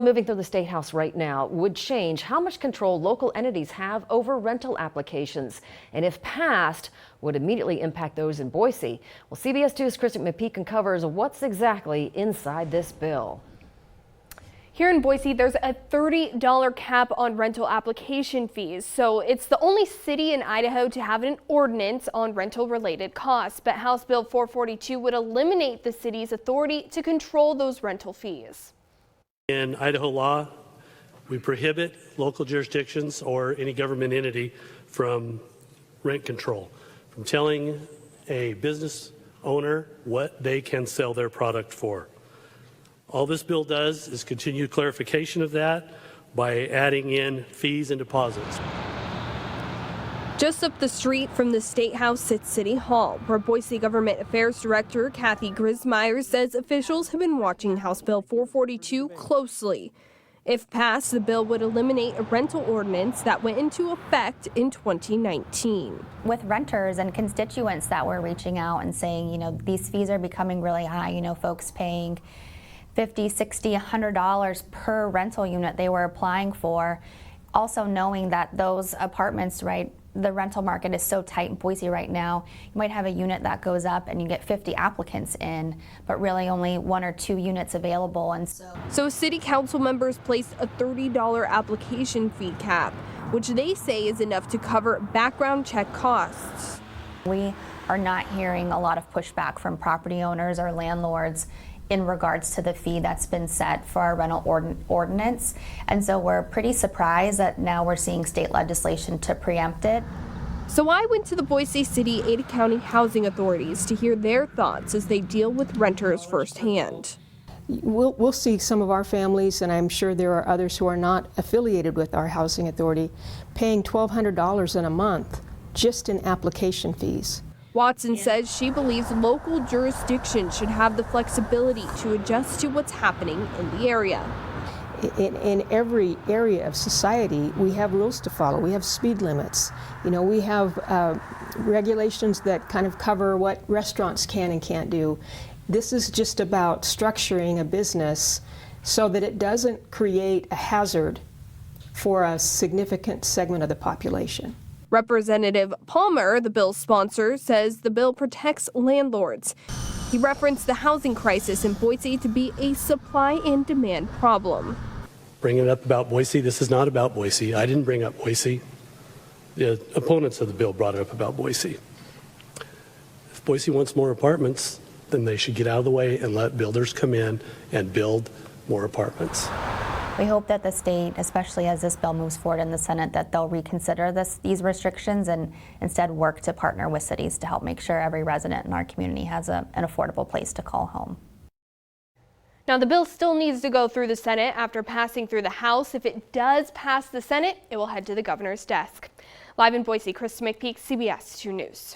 Moving through the State House right now would change how much control local entities have over rental applications, and if passed, would immediately impact those in Boise. Well, CBS 2's Kristen McPeak covers what's exactly inside this bill. Here in Boise, there's a $30 cap on rental application fees. So it's the only city in Idaho to have an ordinance on rental-related costs. But House Bill 442 would eliminate the city's authority to control those rental fees. In Idaho law, we prohibit local jurisdictions or any government entity from rent control, from telling a business owner what they can sell their product for. All this bill does is continue clarification of that by adding in fees and deposits. Just up the street from the State House sits City Hall, where Boise Government Affairs Director Kathy Grismeyer says officials have been watching House Bill 442 closely. If passed, the bill would eliminate a rental ordinance that went into effect in 2019. With renters and constituents that were reaching out and saying, these fees are becoming really high, folks paying $50, $60, $100 per rental unit they were applying for. Also knowing that those apartments, the rental market is so tight in Boise right now, you might have a unit that goes up and you get 50 applicants in, but really only 1 or 2 units available. And so city council members placed a $30 application fee cap, which they say is enough to cover background check costs. We are not hearing a lot of pushback from property owners or landlords in regards to the fee that's been set for our rental ordinance. And so we're pretty surprised that now we're seeing state legislation to preempt it. So I went to the Boise City Ada County housing authorities to hear their thoughts as they deal with renters firsthand. We'll see some of our families, and I'm sure there are others who are not affiliated with our housing authority, paying $1,200 in a month just in application fees. Watson says she believes local jurisdictions should have the flexibility to adjust to what's happening in the area. In every area of society, we have rules to follow. We have speed limits. We have regulations that kind of cover what restaurants can and can't do. This is just about structuring a business so that it doesn't create a hazard for a significant segment of the population. Representative Palmer, the bill's sponsor, says the bill protects landlords. He referenced the housing crisis in Boise to be a supply and demand problem. Bringing it up about Boise, this is not about Boise. I didn't bring up Boise. The opponents of the bill brought it up about Boise. If Boise wants more apartments, then they should get out of the way and let builders come in and build more apartments. We hope that the state, especially as this bill moves forward in the Senate, that they'll reconsider these restrictions and instead work to partner with cities to help make sure every resident in our community has an affordable place to call home. Now, the bill still needs to go through the Senate after passing through the House. If it does pass the Senate, it will head to the governor's desk. Live in Boise, Kristen McPeak, CBS 2 News.